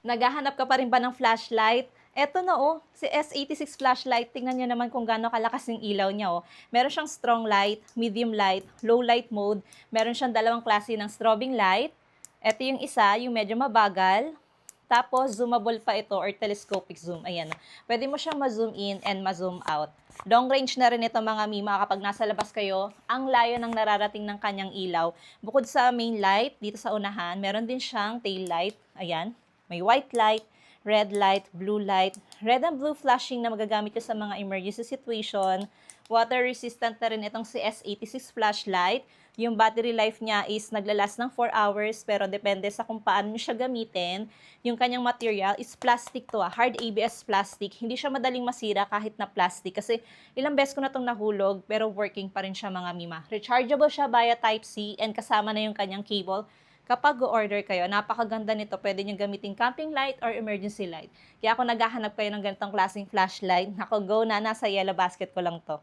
Naghahanap ka pa rin ba ng flashlight? Eto na oh, si S86 flashlight. Tingnan nyo naman kung gaano kalakas yung ilaw niya oh. Meron siyang strong light, medium light, low light mode. Meron siyang dalawang klase ng strobing light. Eto yung isa, yung medyo mabagal. Tapos, zoomable pa ito or telescopic zoom. Ayan. Pwede mo siyang ma-zoom in and ma-zoom out. Long range na rin ito mga mima kapag nasa labas kayo. Ang layo ng nararating ng kanyang ilaw. Bukod sa main light, dito sa unahan, meron din siyang tail light. Ayan. May white light, red light, blue light. Red and blue flashing na magagamit ko sa mga emergency situation. Water resistant na rin itong si S86 flashlight. Yung battery life niya is naglalas ng 4 hours pero depende sa kung paano nyo siya gamitin. Yung kanyang material is plastic to, hard ABS plastic. Hindi siya madaling masira kahit na plastic kasi ilang beses ko na itong nahulog pero working pa rin siya mga mima. Rechargeable siya via Type-C and kasama na yung kanyang cable. Kapag go-order kayo, napakaganda nito. Pwede nyo gamitin camping light or emergency light. Kaya kung naghahanap kayo ng ganitong klaseng flashlight, nako go na, nasa yellow basket ko lang to.